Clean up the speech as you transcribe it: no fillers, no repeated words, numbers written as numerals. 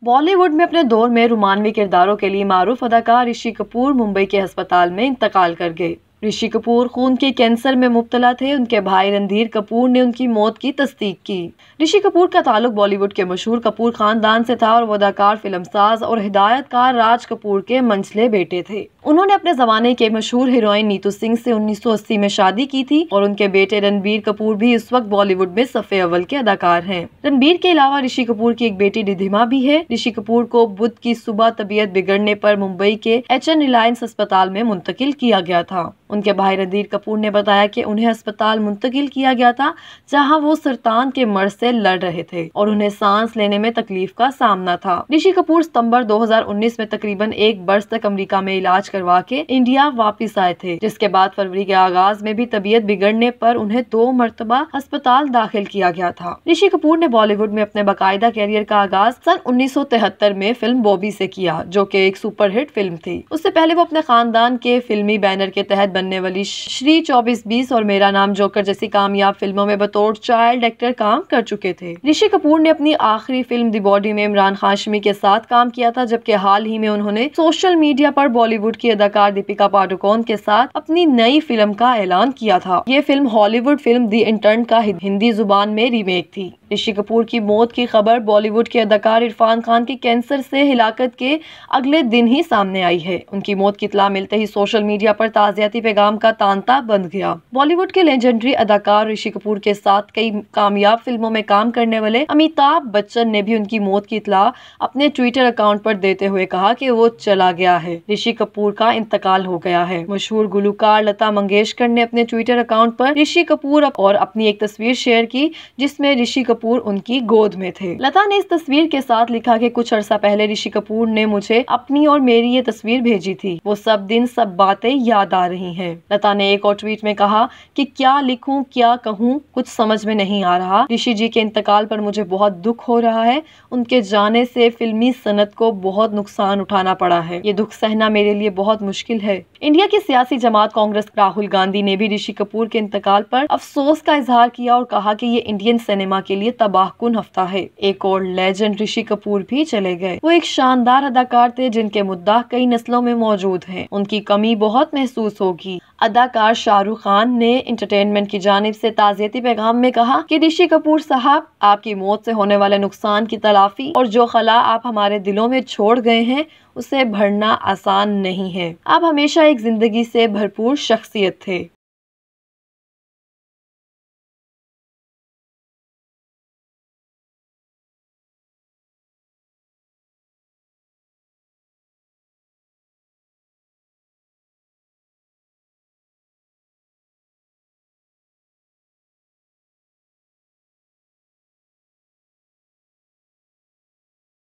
बॉलीवुड में अपने दौर में रोमानवी किरदारों के लिए मारूफ अदाकार ऋषि कपूर मुंबई के अस्पताल में इंतकाल कर गए। ऋषि कपूर खून के कैंसर में मुब्तला थे। उनके भाई रणधीर कपूर ने उनकी मौत की तस्दीक की। ऋषि कपूर का ताल्लुक बॉलीवुड के मशहूर कपूर खानदान से था और वो अदाकार, फिल्मसाज और हिदायतकार राज कपूर के मंझले बेटे थे। उन्होंने अपने जमाने के मशहूर हीरोइन नीतू सिंह से 1980 में शादी की थी और उनके बेटे रणबीर कपूर भी इस वक्त बॉलीवुड में सफ़े अव्वल के अदाकार हैं। रणबीर के अलावा ऋषि कपूर की एक बेटी रिधिमा भी है। ऋषि कपूर को बुध की सुबह तबीयत बिगड़ने पर मुंबई के HN रिलायंस अस्पताल में मुंतकिल किया गया था। उनके भाई रणधीर कपूर ने बताया कि उन्हें अस्पताल मुंतकिल किया गया था जहां वो सरतान के मर्ज से लड़ रहे थे और उन्हें सांस लेने में तकलीफ का सामना था। ऋषि कपूर सितंबर 2019 में तकरीबन 1 बरस तक अमेरिका में इलाज करवा के इंडिया वापस आए थे, जिसके बाद फरवरी के आगाज में भी तबीयत बिगड़ने पर उन्हें 2 मरतबा अस्पताल दाखिल किया गया था। ऋषि कपूर ने बॉलीवुड में अपने बाकायदा कैरियर का आगाज सन 1973 में फिल्म बॉबी से किया, जो कि एक सुपरहिट फिल्म थी। उससे पहले वो अपने खानदान के फिल्मी बैनर के तहत बनने वाली श्री 2420 और मेरा नाम जोकर जैसी कामयाब फिल्मों में बतौर चाइल्ड एक्टर काम कर चुके थे। ऋषि कपूर ने अपनी आखिरी फिल्म दी बॉडी में इमरान हाशमी के साथ काम किया था, जबकि हाल ही में उन्होंने सोशल मीडिया पर बॉलीवुड की अदाकार दीपिका पादुकोण के साथ अपनी नई फिल्म का ऐलान किया था। ये फिल्म हॉलीवुड फिल्म दी इंटर्न का हिंदी जुबान में रीमेक थी। ऋषि कपूर की मौत की खबर बॉलीवुड के अदाकार इरफान खान की कैंसर से हिलाकत के अगले दिन ही सामने आई है। उनकी मौत की इत्तला मिलते ही सोशल मीडिया पर ताज़ियती पैगाम का तांता बंध गया। बॉलीवुड के लेजेंडरी अदाकार ऋषि कपूर के साथ कई कामयाब फिल्मों में काम करने वाले अमिताभ बच्चन ने भी उनकी मौत की इत्तला अपने ट्विटर अकाउंट पर देते हुए कहा कि वो चला गया है। ऋषि कपूर का इंतकाल हो गया है। मशहूर गुलकार लता मंगेशकर ने अपने ट्विटर अकाउंट पर ऋषि कपूर और अपनी एक तस्वीर शेयर की, जिसमें ऋषि कपूर उनकी गोद में थे। लता ने इस तस्वीर के साथ लिखा कि कुछ अरसा पहले ऋषि कपूर ने मुझे अपनी और मेरी ये तस्वीर भेजी थी। वो सब दिन सब बातें याद आ रही हैं। लता ने एक और ट्वीट में कहा कि क्या लिखूं क्या कहूं, कुछ समझ में नहीं आ रहा। ऋषि जी के इंतकाल पर मुझे बहुत दुख हो रहा है। उनके जाने से फिल्मी सनत को बहुत नुकसान उठाना पड़ा है। ये दुख सहना मेरे लिए बहुत मुश्किल है। इंडिया की सियासी जमात कांग्रेस राहुल गांधी ने भी ऋषि कपूर के इंतकाल पर अफसोस का इजहार किया और कहा कि ये इंडियन सिनेमा के लिए तबाहकुन हफ्ता है। एक और लेजेंड ऋषि कपूर भी चले गए। वो एक शानदार अदाकार थे जिनके मुद्दा कई नस्लों में मौजूद हैं। उनकी कमी बहुत महसूस होगी। अदाकार शाहरुख खान ने एंटरटेनमेंट की जानिब से ताज़ियती पैगाम में कहा कि ऋषि कपूर साहब, आपकी मौत से होने वाले नुकसान की तलाफी और जो खला आप हमारे दिलों में छोड़ गए हैं उसे भरना आसान नहीं है। आप हमेशा एक जिंदगी से भरपूर शख्सियत थे।